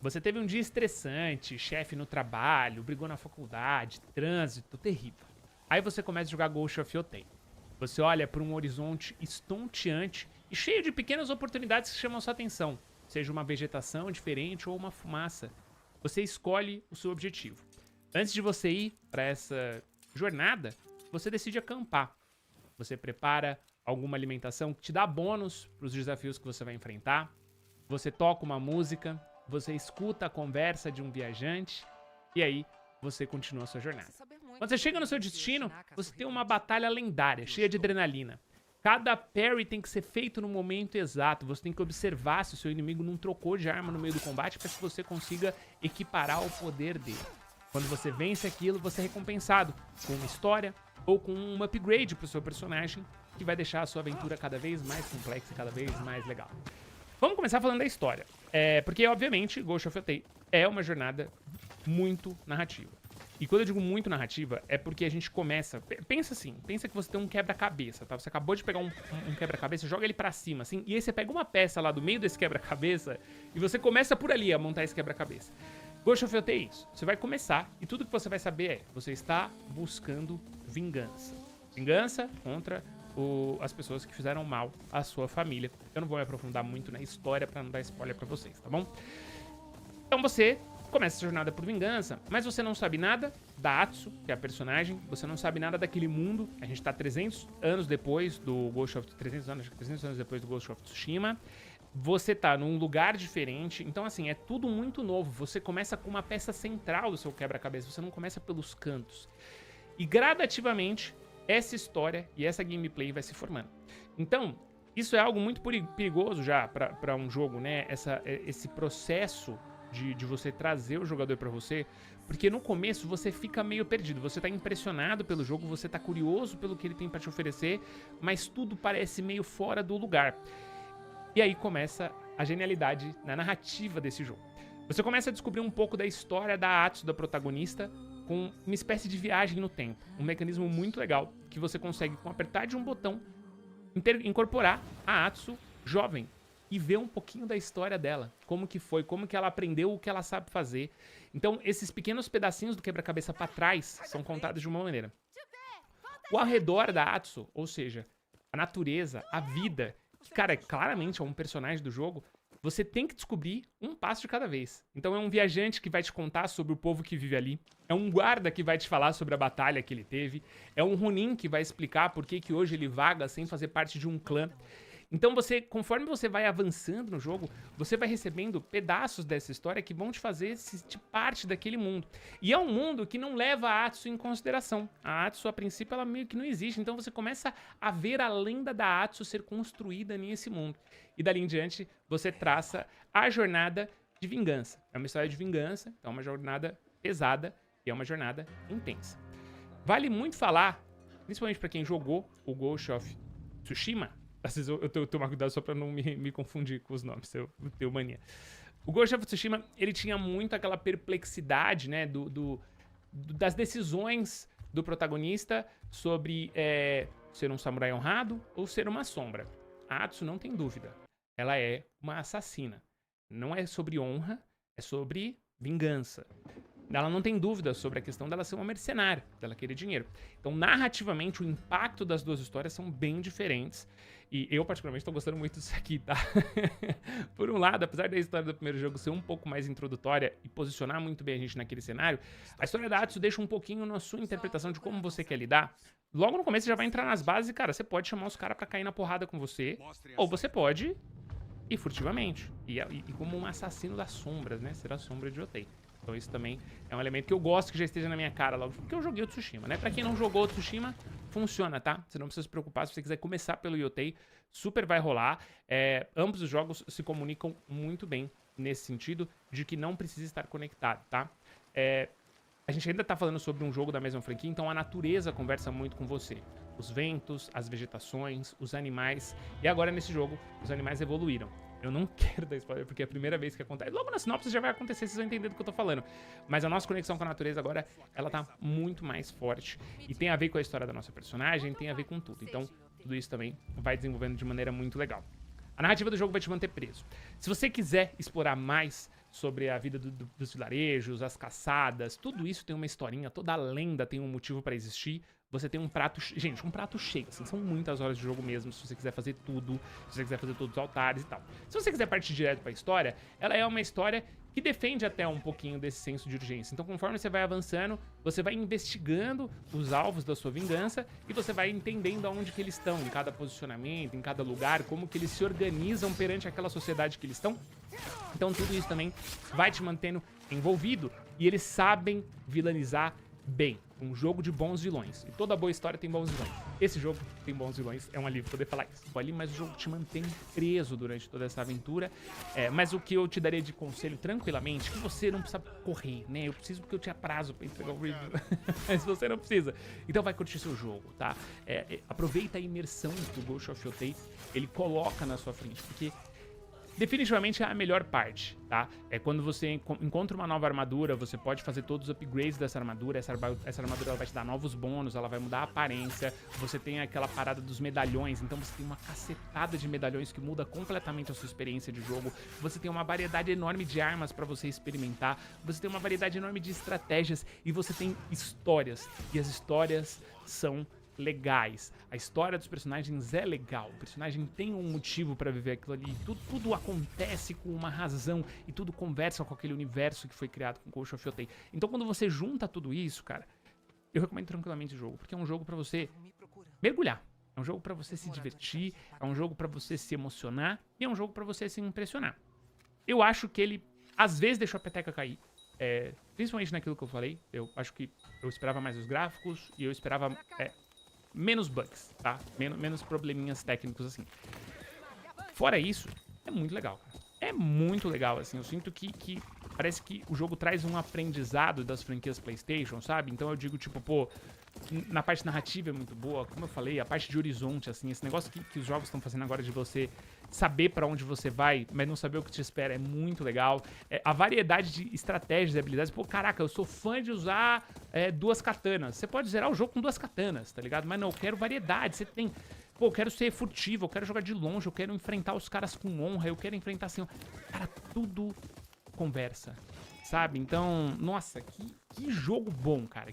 Você teve um dia estressante, chefe no trabalho, brigou na faculdade, trânsito, terrível. Aí você começa a jogar Ghost of Yotei. Você olha para um horizonte estonteante e cheio de pequenas oportunidades que chamam sua atenção, seja uma vegetação diferente ou uma fumaça. Você escolhe o seu objetivo. Antes de você ir para essa jornada, você decide acampar. Você prepara alguma alimentação que te dá bônus para os desafios que você vai enfrentar. Você toca uma música, você escuta a conversa de um viajante e aí você continua a sua jornada. Quando você chega no seu destino, você tem uma batalha lendária, cheia de adrenalina. Cada parry tem que ser feito no momento exato. Você tem que observar se o seu inimigo não trocou de arma no meio do combate para que você consiga equiparar o poder dele. Quando você vence aquilo, você é recompensado com uma história ou com um upgrade para o seu personagem que vai deixar a sua aventura cada vez mais complexa e cada vez mais legal. Vamos começar falando da história. Porque, obviamente, Ghost of Yotei é uma jornada muito narrativa. E quando eu digo muito narrativa, é porque a gente começa... Pensa assim, pensa que você tem um quebra-cabeça, tá? Você acabou de pegar um quebra-cabeça, joga ele pra cima, assim, e aí você pega uma peça lá do meio desse quebra-cabeça e você começa por ali a montar esse quebra-cabeça. Ghost of Yotei é isso. Você vai começar e tudo que você vai saber é... Você está buscando vingança. Vingança contra as pessoas que fizeram mal à sua família. Eu não vou me aprofundar muito na história pra não dar spoiler pra vocês, tá bom? Então você começa essa jornada por vingança, mas você não sabe nada da Atsu, que é a personagem, você não sabe nada daquele mundo. A gente tá 300 anos depois do Ghost of... 300 anos depois do Ghost of Tsushima. Você tá num lugar diferente, então assim, é tudo muito novo. Você começa com uma peça central do seu quebra-cabeça, você não começa pelos cantos. E gradativamente, essa história e essa gameplay vai se formando. Então, isso é algo muito perigoso já pra um jogo, né? Esse processo de você trazer o jogador pra você, porque no começo você fica meio perdido, você tá impressionado pelo jogo, você tá curioso pelo que ele tem pra te oferecer, mas tudo parece meio fora do lugar. E aí começa a genialidade na narrativa desse jogo. Você começa a descobrir um pouco da história da Atsu, da protagonista, com uma espécie de viagem no tempo. Um mecanismo muito legal que você consegue, com apertar de um botão, incorporar a Atsu jovem e ver um pouquinho da história dela. Como que foi, como que ela aprendeu o que ela sabe fazer. Então, esses pequenos pedacinhos do quebra-cabeça pra trás são contados de uma maneira. O ao redor da Atsu, ou seja, a natureza, a vida, que, cara, claramente é um personagem do jogo, você tem que descobrir um passo de cada vez. Então é um viajante que vai te contar sobre o povo que vive ali. É um guarda que vai te falar sobre a batalha que ele teve. É um Ronin que vai explicar por que hoje ele vaga sem fazer parte de um clã. Então conforme você vai avançando no jogo, você vai recebendo pedaços dessa história que vão te fazer sentir parte daquele mundo. E é um mundo que não leva a Atsu em consideração. A Atsu, a princípio, ela meio que não existe. Então você começa a ver a lenda da Atsu ser construída nesse mundo. E dali em diante, você traça a jornada de vingança. É uma história de vingança, então é uma jornada pesada e é uma jornada intensa. Vale muito falar, principalmente para quem jogou o Ghost of Tsushima. Às vezes eu tenho que tomar cuidado só pra não me confundir com os nomes, eu tenho mania. O Ghost of Tsushima, ele tinha muito aquela perplexidade, né, das decisões do protagonista sobre ser um samurai honrado ou ser uma sombra. A Atsu não tem dúvida, ela é uma assassina. Não é sobre honra, é sobre vingança. Ela não tem dúvida sobre a questão dela ser uma mercenária, dela querer dinheiro. Então, narrativamente, o impacto das duas histórias são bem diferentes. E eu, particularmente, tô gostando muito disso aqui, tá? Por um lado, apesar da história do primeiro jogo ser um pouco mais introdutória e posicionar muito bem a gente naquele cenário, a história da Atsu deixa um pouquinho na sua interpretação de como você quer lidar. Logo no começo, você já vai entrar nas bases e, cara, você pode chamar os caras pra cair na porrada com você, ou você pode ir furtivamente. E como um assassino das sombras, né? Ser a sombra de Yotei. Então isso também é um elemento que eu gosto que já esteja na minha cara logo, porque eu joguei o Tsushima, né? Pra quem não jogou o Tsushima, funciona, tá? Você não precisa se preocupar, se você quiser começar pelo Yotei, super vai rolar. Ambos os jogos se comunicam muito bem nesse sentido de que não precisa estar conectado, tá? A gente ainda tá falando sobre um jogo da mesma franquia, então a natureza conversa muito com você. Os ventos, as vegetações, os animais. E agora nesse jogo, os animais evoluíram. Eu não quero dar spoiler, porque é a primeira vez que acontece. Logo na sinopse já vai acontecer, vocês vão entender do que eu tô falando. Mas a nossa conexão com a natureza agora, ela tá muito mais forte. E tem a ver com a história da nossa personagem, tem a ver com tudo. Então, tudo isso também vai desenvolvendo de maneira muito legal. A narrativa do jogo vai te manter preso. Se você quiser explorar mais sobre a vida dos vilarejos, as caçadas, tudo isso tem uma historinha, toda a lenda tem um motivo pra existir. Você tem um prato... Gente, um prato cheio, assim, são muitas horas de jogo mesmo, se você quiser fazer tudo, se você quiser fazer todos os altares e tal. Se você quiser partir direto pra história, ela é uma história que defende até um pouquinho desse senso de urgência. Então, conforme você vai avançando, você vai investigando os alvos da sua vingança e você vai entendendo aonde que eles estão, em cada posicionamento, em cada lugar, como que eles se organizam perante aquela sociedade que eles estão. Então, tudo isso também vai te mantendo envolvido e eles sabem vilanizar bem. Um jogo de bons vilões. E toda boa história tem bons vilões. Esse jogo tem bons vilões. É um alívio poder falar isso. Ali, mas o jogo te mantém preso durante toda essa aventura. Mas o que eu te daria de conselho, tranquilamente, que você não precisa correr, né? Eu preciso porque eu tinha prazo pra entregar o review. Mas você não precisa. Então vai curtir seu jogo, tá? Aproveita a imersão que o Ghost of Yotei ele coloca na sua frente. Porque definitivamente é a melhor parte, tá? É quando você encontra uma nova armadura, você pode fazer todos os upgrades dessa armadura. Essa armadura ela vai te dar novos bônus, ela vai mudar a aparência. Você tem aquela parada dos medalhões, então você tem uma cacetada de medalhões que muda completamente a sua experiência de jogo. Você tem uma variedade enorme de armas pra você experimentar. Você tem uma variedade enorme de estratégias e você tem histórias. E as histórias são legais. A história dos personagens é legal. O personagem tem um motivo pra viver aquilo ali. Tudo acontece com uma razão e tudo conversa com aquele universo que foi criado com Ghost of Yotei. Então quando você junta tudo isso, cara, eu recomendo tranquilamente o jogo, porque é um jogo pra você mergulhar. É um jogo pra você se divertir, é um jogo pra você se emocionar e é um jogo pra você se impressionar. Eu acho que ele, às vezes, deixou a peteca cair. Principalmente naquilo que eu falei. Eu acho que eu esperava mais os gráficos e eu esperava menos bugs, tá? Menos probleminhas técnicos, assim. Fora isso, é muito legal, cara. É muito legal, assim. Eu sinto que parece que o jogo traz um aprendizado das franquias PlayStation, sabe? Então eu digo, tipo, pô, na parte narrativa é muito boa. Como eu falei, a parte de horizonte, assim, esse negócio que os jogos estão fazendo agora de você saber pra onde você vai, mas não saber o que te espera, é muito legal. A variedade de estratégias e habilidades. Pô, caraca, eu sou fã de usar 2 katanas. Você pode zerar o jogo com 2 katanas, tá ligado? Mas não, eu quero variedade. Você tem... Pô, eu quero ser furtivo, eu quero jogar de longe, eu quero enfrentar os caras com honra, eu quero enfrentar assim... Cara, tudo conversa, sabe? Então, nossa, que jogo bom, cara.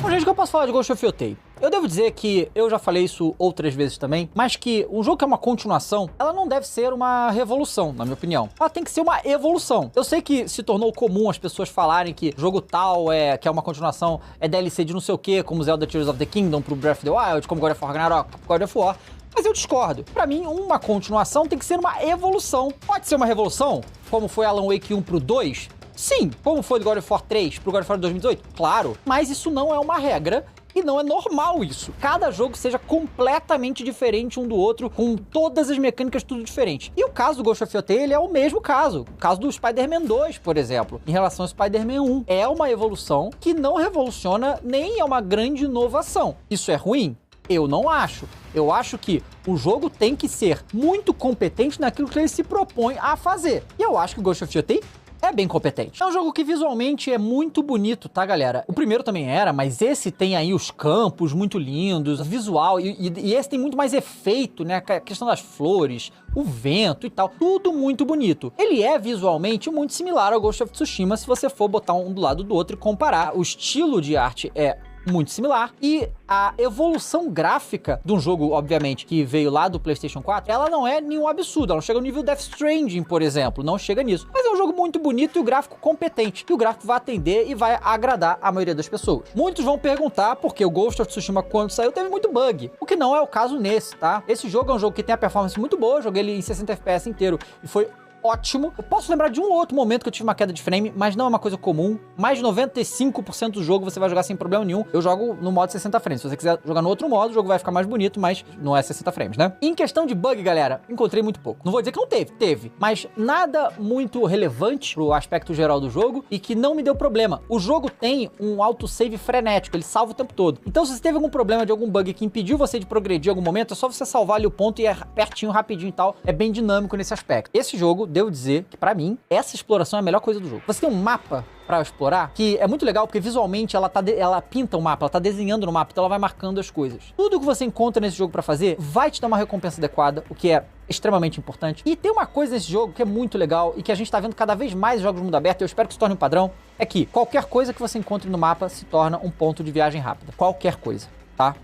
Bom, gente, o que eu posso falar de Ghost of Yotei? Eu devo dizer que eu já falei isso outras vezes também, mas que um jogo que é uma continuação, ela não deve ser uma revolução, na minha opinião. Ela tem que ser uma evolução. Eu sei que se tornou comum as pessoas falarem que jogo tal que é uma continuação, é DLC de não sei o que, como Zelda Tears of the Kingdom pro Breath of the Wild, como God of War Ragnarok, God of War. Mas eu discordo. Pra mim, uma continuação tem que ser uma evolução. Pode ser uma revolução, como foi Alan Wake 1 pro 2? Sim. Como foi do God of War 3 pro God of War 2018? Claro. Mas isso não é uma regra. E não é normal isso. Cada jogo seja completamente diferente um do outro, com todas as mecânicas tudo diferente. E o caso do Ghost of Yotei, ele é o mesmo caso. O caso do Spider-Man 2, por exemplo, em relação ao Spider-Man 1. É uma evolução que não revoluciona nem é uma grande inovação. Isso é ruim? Eu não acho. Eu acho que o jogo tem que ser muito competente naquilo que ele se propõe a fazer. E eu acho que o Ghost of Yotei é bem competente. É um jogo que visualmente é muito bonito, tá, galera? O primeiro também era, mas esse tem aí os campos muito lindos, visual, e esse tem muito mais efeito, né? A questão das flores, o vento e tal, tudo muito bonito. Ele é visualmente muito similar ao Ghost of Tsushima, se você for botar um do lado do outro e comparar. O estilo de arte é muito similar, e a evolução gráfica de um jogo, obviamente, que veio lá do PlayStation 4, ela não é nenhum absurdo, ela não chega no nível Death Stranding, por exemplo, não chega nisso, mas é um jogo muito bonito e o gráfico competente, e o gráfico vai atender e vai agradar a maioria das pessoas. Muitos vão perguntar porque o Ghost of Tsushima, quando saiu, teve muito bug, o que não é o caso nesse, tá? Esse jogo é um jogo que tem a performance muito boa, eu joguei ele em 60 FPS inteiro e foi ótimo. Eu posso lembrar de um outro momento que eu tive uma queda de frame, mas não é uma coisa comum. Mais de 95% do jogo você vai jogar sem problema nenhum. Eu jogo no modo 60 frames. Se você quiser jogar no outro modo, o jogo vai ficar mais bonito, mas não é 60 frames, né? Em questão de bug, galera, encontrei muito pouco. Não vou dizer que não teve, mas nada muito relevante pro aspecto geral do jogo e que não me deu problema. O jogo tem um autosave frenético, ele salva o tempo todo. Então, se você teve algum problema de algum bug que impediu você de progredir em algum momento, é só você salvar ali o ponto e é pertinho, rapidinho e tal. É bem dinâmico nesse aspecto. Esse jogo devo dizer que, pra mim, essa exploração é a melhor coisa do jogo. Você tem um mapa pra explorar, que é muito legal, porque visualmente ela pinta o mapa, ela tá desenhando no mapa, então ela vai marcando as coisas. Tudo que você encontra nesse jogo pra fazer vai te dar uma recompensa adequada, o que é extremamente importante. E tem uma coisa nesse jogo que é muito legal e que a gente tá vendo cada vez mais em jogos de mundo aberto, e eu espero que se torne um padrão, é que qualquer coisa que você encontre no mapa se torna um ponto de viagem rápida. Qualquer coisa, tá?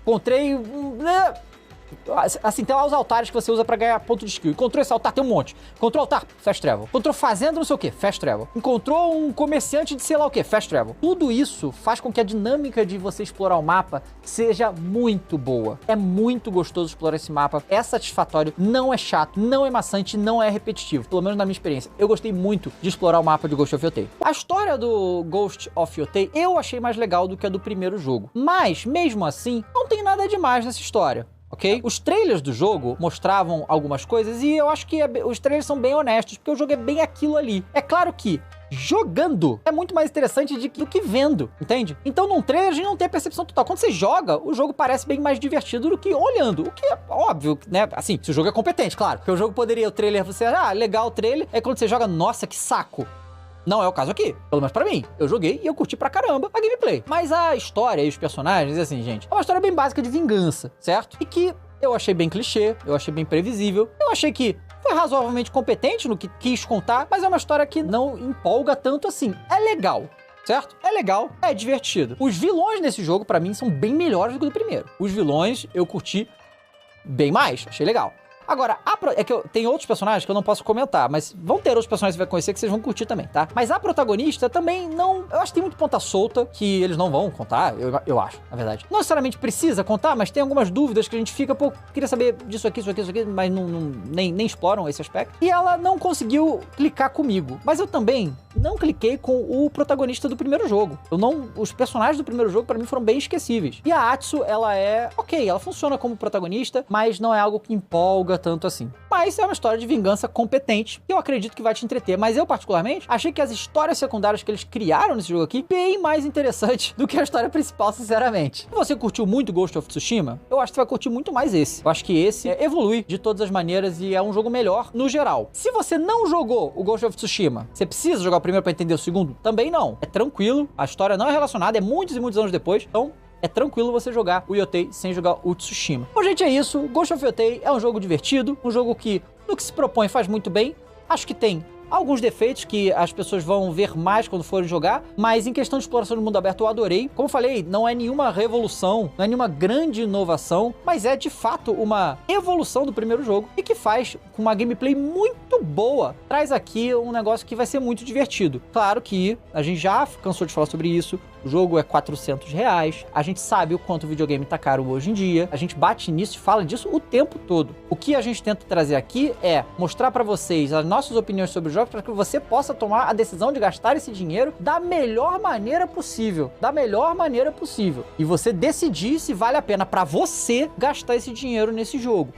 Encontrei assim, tem lá os altares que você usa pra ganhar ponto de skill. Encontrou esse altar, tem um monte. Encontrou altar, fast travel. Encontrou fazenda, não sei o que, fast travel. Encontrou um comerciante de sei lá o que, fast travel. Tudo isso faz com que a dinâmica de você explorar o mapa seja muito boa. É muito gostoso explorar esse mapa, é satisfatório, não é chato, não é maçante, não é repetitivo. Pelo menos na minha experiência. Eu gostei muito de explorar o mapa de Ghost of Yotei. A história do Ghost of Yotei eu achei mais legal do que a do primeiro jogo. Mas, mesmo assim, não tem nada demais nessa história. Ok? Os trailers do jogo mostravam algumas coisas e eu acho que os trailers são bem honestos, porque o jogo é bem aquilo ali. É claro que jogando é muito mais interessante do que vendo, entende? Então num trailer a gente não tem a percepção total. Quando você joga, o jogo parece bem mais divertido do que olhando, o que é óbvio, né? Assim, se o jogo é competente, claro. Porque o jogo poderia, o trailer, você, legal o trailer, é quando você joga, nossa, que saco. Não é o caso aqui, pelo menos pra mim. Eu joguei e eu curti pra caramba a gameplay. Mas a história e os personagens, assim, gente, é uma história bem básica de vingança, certo? E que eu achei bem clichê, eu achei bem previsível, eu achei que foi razoavelmente competente no que quis contar, mas é uma história que não empolga tanto assim. É legal, certo? É legal, é divertido. Os vilões nesse jogo, pra mim, são bem melhores do que o do primeiro. Os vilões eu curti bem mais, achei legal. Agora, é que tem outros personagens que eu não posso comentar, mas vão ter outros personagens que você vai conhecer que vocês vão curtir também, tá? Mas a protagonista também não... Eu acho que tem muito ponta solta que eles não vão contar, eu acho, na verdade. Não necessariamente precisa contar, mas tem algumas dúvidas que a gente fica, pô, queria saber disso aqui, mas nem exploram esse aspecto. E ela não conseguiu clicar comigo. Mas eu também não cliquei com o protagonista do primeiro jogo. Os personagens do primeiro jogo, pra mim, foram bem esquecíveis. E a Atsu, ela é... Ok, ela funciona como protagonista, mas não é algo que empolga tanto assim. Mas é uma história de vingança competente, que eu acredito que vai te entreter. Mas eu, particularmente, achei que as histórias secundárias que eles criaram nesse jogo aqui, bem mais interessantes do que a história principal, sinceramente. Se você curtiu muito Ghost of Tsushima, eu acho que você vai curtir muito mais esse. Eu acho que esse evolui de todas as maneiras e é um jogo melhor no geral. Se você não jogou o Ghost of Tsushima, você precisa jogar o primeiro pra entender o segundo? Também não. É tranquilo, a história não é relacionada, é muitos e muitos anos depois, então... É tranquilo você jogar o Yotei sem jogar o Tsushima. Bom, gente, é isso. Ghost of Yotei é um jogo divertido, um jogo que, no que se propõe, faz muito bem. Acho que tem alguns defeitos que as pessoas vão ver mais quando forem jogar, mas em questão de exploração do mundo aberto eu adorei. Como eu falei, não é nenhuma revolução, não é nenhuma grande inovação, mas é de fato uma evolução do primeiro jogo e que faz com uma gameplay muito boa. Traz aqui um negócio que vai ser muito divertido. Claro que a gente já cansou de falar sobre isso, o jogo é R$400, a gente sabe o quanto o videogame tá caro hoje em dia, a gente bate nisso e fala disso o tempo todo. O que a gente tenta trazer aqui é mostrar pra vocês as nossas opiniões sobre o jogo para que você possa tomar a decisão de gastar esse dinheiro da melhor maneira possível. Da melhor maneira possível. E você decidir se vale a pena pra você gastar esse dinheiro nesse jogo.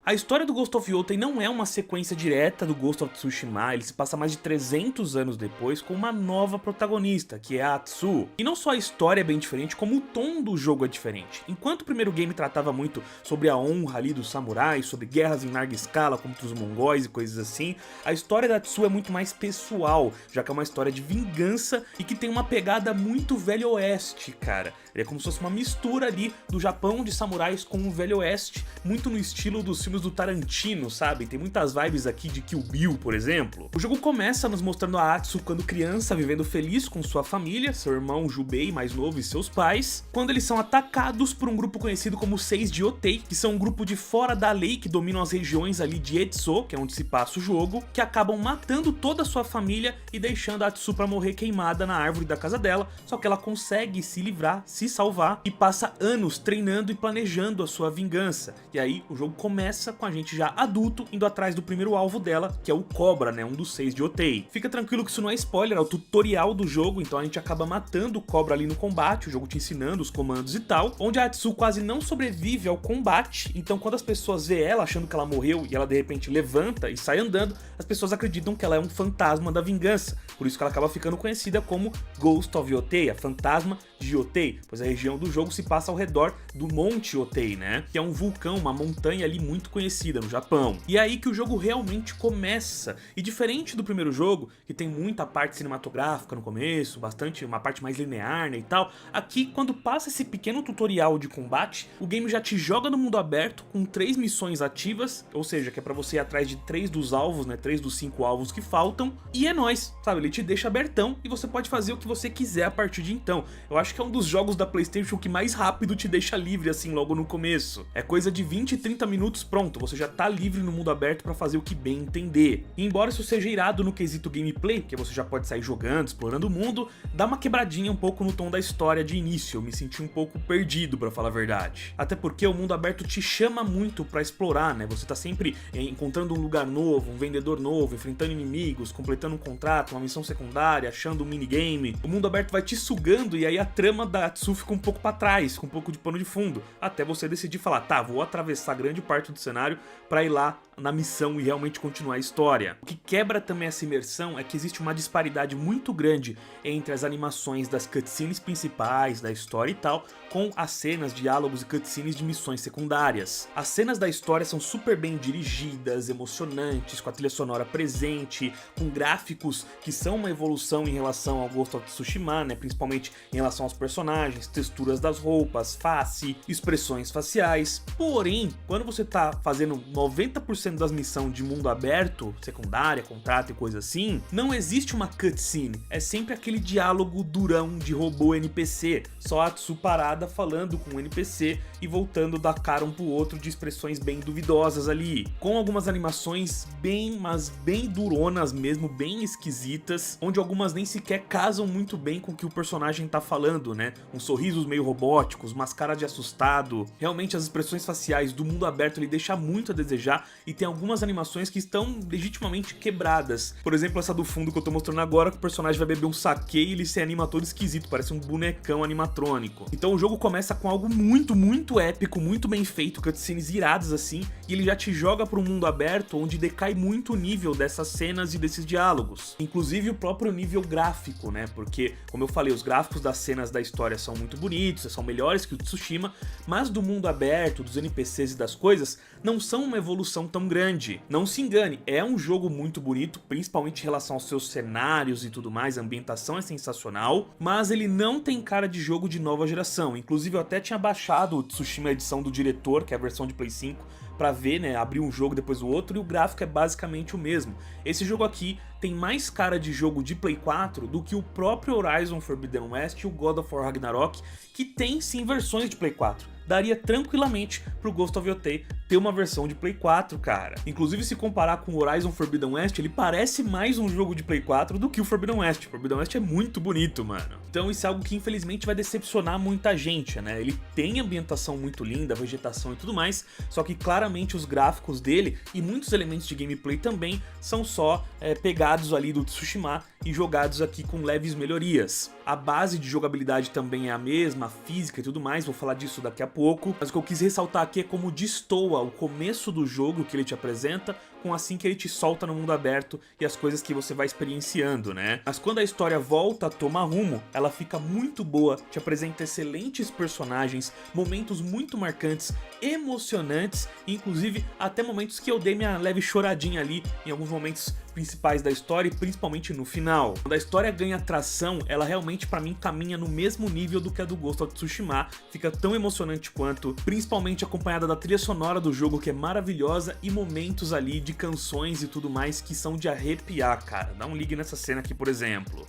A história do Ghost of Yotei não é uma sequência direta do Ghost of Tsushima, ele se passa mais de 300 anos depois com uma nova protagonista, que é a Atsu. E não só a história é bem diferente, como o tom do jogo é diferente. Enquanto o primeiro game tratava muito sobre a honra ali dos samurais, sobre guerras em larga escala contra os mongóis e coisas assim, a história da Atsu é muito mais pessoal, já que é uma história de vingança e que tem uma pegada muito Velho Oeste, cara. Ele é como se fosse uma mistura ali do Japão de samurais com o Velho Oeste, muito no estilo dos filmes do Tarantino, sabe? Tem muitas vibes aqui de Kill Bill, por exemplo. O jogo começa nos mostrando a Atsu quando criança, vivendo feliz com sua família, seu irmão Jubei, mais novo, e seus pais, quando eles são atacados por um grupo conhecido como Seis de Yotei, que são um grupo de fora da lei que dominam as regiões ali de Etso, que é onde se passa o jogo, que acabam matando toda a sua família e deixando a Atsu pra morrer queimada na árvore da casa dela, só que ela consegue se livrar, se salvar, e passa anos treinando e planejando a sua vingança. E aí o jogo começa com a gente já adulto indo atrás do primeiro alvo dela, que é o Cobra, né, um dos Seis de Yotei. Fica tranquilo que isso não é spoiler, é o tutorial do jogo, então a gente acaba matando o Cobra ali no combate, o jogo te ensinando os comandos e tal, onde a Atsu quase não sobrevive ao combate, então quando as pessoas vê ela achando que ela morreu e ela de repente levanta e sai andando, as pessoas acreditam que ela é um fantasma da vingança, por isso que ela acaba ficando conhecida como Ghost of Yotei, a fantasma de de Yotei? Pois a região do jogo se passa ao redor do Monte Yotei, né? Que é um vulcão, uma montanha ali muito conhecida no Japão. E é aí que o jogo realmente começa. E diferente do primeiro jogo, que tem muita parte cinematográfica no começo, bastante, uma parte mais linear, né, e tal, aqui quando passa esse pequeno tutorial de combate, o game já te joga no mundo aberto com 3 missões ativas, ou seja, que é pra você ir atrás de 3 dos alvos, né, 3 dos 5 alvos que faltam, e é nóis, sabe? Ele te deixa abertão e você pode fazer o que você quiser a partir de então. Eu acho que é um dos jogos da PlayStation que mais rápido te deixa livre assim logo no começo. É coisa de 20 e 30 minutos, pronto, você já tá livre no mundo aberto pra fazer o que bem entender. E embora isso seja irado no quesito gameplay, que você já pode sair jogando, explorando o mundo, dá uma quebradinha um pouco no tom da história de início. Eu me senti um pouco perdido, pra falar a verdade. Até porque o mundo aberto te chama muito pra explorar, né? Você tá sempre encontrando um lugar novo, um vendedor novo, enfrentando inimigos, completando um contrato, uma missão secundária, achando um minigame. O mundo aberto vai te sugando e aí a trama da Atsu fica um pouco pra trás, com um pouco de pano de fundo, até você decidir falar, tá, vou atravessar grande parte do cenário pra ir lá na missão e realmente continuar a história. O que quebra também essa imersão é que existe uma disparidade muito grande entre as animações das cutscenes principais da história e tal, com as cenas, diálogos e cutscenes de missões secundárias. As cenas da história são super bem dirigidas, emocionantes, com a trilha sonora presente, com gráficos que são uma evolução em relação ao Ghost of Tsushima, né? Principalmente em relação aos personagens, texturas das roupas, face, expressões faciais. Porém, quando você tá fazendo 90% das missões de mundo aberto, secundária, contrato e coisa assim, não existe uma cutscene, é sempre aquele diálogo durão de robô NPC, só a Atsu parada falando com o NPC e voltando da cara um pro outro de expressões bem duvidosas ali, com algumas animações bem, mas bem duronas mesmo, bem esquisitas, onde algumas nem sequer casam muito bem com o que o personagem tá falando, né? Uns sorrisos meio robóticos, umas caras de assustado. Realmente as expressões faciais do mundo aberto ele deixa muito a desejar e tem algumas animações que estão legitimamente quebradas. Por exemplo, essa do fundo que eu tô mostrando agora, que o personagem vai beber um saquê e ele se anima todo esquisito, parece um bonecão animatrônico. Então o jogo começa com algo muito épico, muito bem feito, cutscenes iradas assim, e ele já te joga para um mundo aberto onde decai muito o nível dessas cenas e desses diálogos. Inclusive o próprio nível gráfico, né? Porque, como eu falei, os gráficos das cenas da história são muito bonitos, são melhores que o Tsushima, mas do mundo aberto, dos NPCs e das coisas, não são uma evolução tão grande. Não se engane, é um jogo muito bonito, principalmente em relação aos seus cenários e tudo mais, a ambientação é sensacional, mas ele não tem cara de jogo de nova geração. Inclusive eu até tinha baixado o Tsushima edição do diretor, que é a versão de Play 5, pra ver, né, abrir um jogo depois o outro, e o gráfico é basicamente o mesmo. Esse jogo aqui tem mais cara de jogo de Play 4 do que o próprio Horizon Forbidden West e o God of War Ragnarok, que tem sim versões de Play 4. Daria tranquilamente pro Ghost of Yotei ter uma versão de Play 4, cara. Inclusive, se comparar com o Horizon Forbidden West, ele parece mais um jogo de Play 4 do que o Forbidden West. O Forbidden West é muito bonito, mano. Então isso é algo que infelizmente vai decepcionar muita gente, né? Ele tem ambientação muito linda, vegetação e tudo mais, só que claramente os gráficos dele e muitos elementos de gameplay também são só pegados ali do Tsushima e jogados aqui com leves melhorias. A base de jogabilidade também é a mesma, a física e tudo mais, vou falar disso daqui a pouco, mas o que eu quis ressaltar aqui é como destoa o começo do jogo que ele te apresenta com assim que ele te solta no mundo aberto e as coisas que você vai experienciando, né? Mas quando a história volta a tomar rumo, ela fica muito boa, te apresenta excelentes personagens, momentos muito marcantes, emocionantes, inclusive até momentos que eu dei minha leve choradinha ali em alguns momentos principais da história e principalmente no final. Quando a história ganha tração, ela realmente pra mim caminha no mesmo nível do que a do Ghost of Tsushima, fica tão emocionante quanto, principalmente acompanhada da trilha sonora do jogo que é maravilhosa e momentos ali de canções e tudo mais que são de arrepiar, cara. Dá um ligue nessa cena aqui, por exemplo.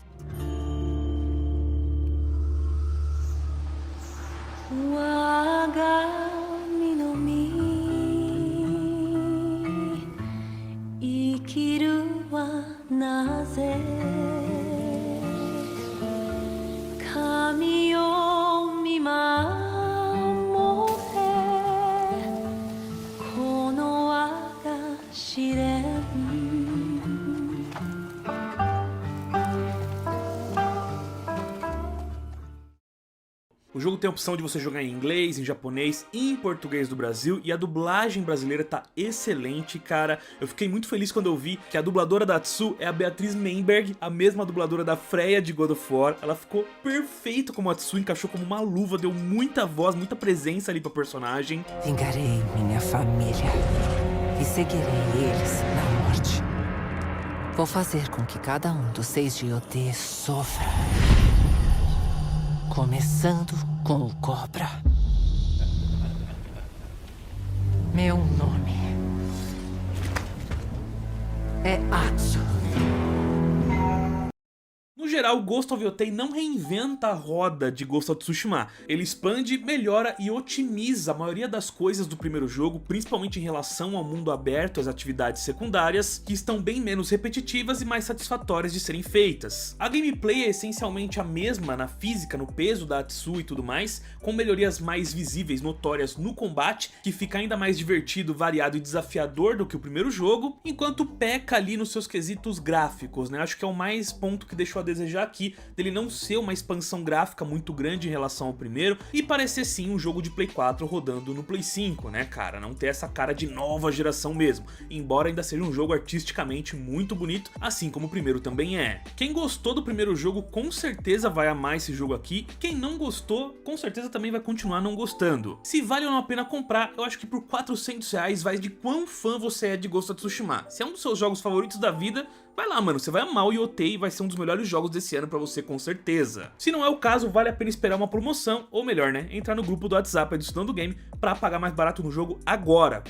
O jogo tem a opção de você jogar em inglês, em japonês e em português do Brasil, e a dublagem brasileira tá excelente, cara. Eu fiquei muito feliz quando eu vi que a dubladora da Atsu é a Beatriz Memberg, a mesma dubladora da Freya de God of War. Ela ficou perfeita como a Atsu, encaixou como uma luva, deu muita voz, muita presença ali pra personagem. Vingarei minha família e seguirei eles na morte. Vou fazer com que cada um dos 6 de Yote sofra. Começando com o Cobra. Meu nome é Atsu. No geral, Ghost of Yotei não reinventa a roda de Ghost of Tsushima. Ele expande, melhora e otimiza a maioria das coisas do primeiro jogo, principalmente em relação ao mundo aberto e às atividades secundárias, que estão bem menos repetitivas e mais satisfatórias de serem feitas. A gameplay é essencialmente a mesma na física, no peso da Atsu e tudo mais, com melhorias mais visíveis, notórias no combate, que fica ainda mais divertido, variado e desafiador do que o primeiro jogo, enquanto peca ali nos seus quesitos gráficos, né? Acho que é o mais ponto que deixou a desejar aqui, dele não ser uma expansão gráfica muito grande em relação ao primeiro e parecer sim um jogo de Play 4 rodando no Play 5, né, cara? Não ter essa cara de nova geração mesmo, embora ainda seja um jogo artisticamente muito bonito, assim como o primeiro também é. Quem gostou do primeiro jogo com certeza vai amar esse jogo aqui, quem não gostou com certeza também vai continuar não gostando. Se vale ou não a pena comprar, eu acho que por R$400 vai de quão fã você é de Ghost of Tsushima. Se é um dos seus jogos favoritos da vida, vai lá, mano, você vai amar o Yotei e vai ser um dos melhores jogos desse ano pra você com certeza. Se não é o caso, vale a pena esperar uma promoção, ou melhor, né, entrar no grupo do WhatsApp aí do Estudando Game pra pagar mais barato no jogo agora.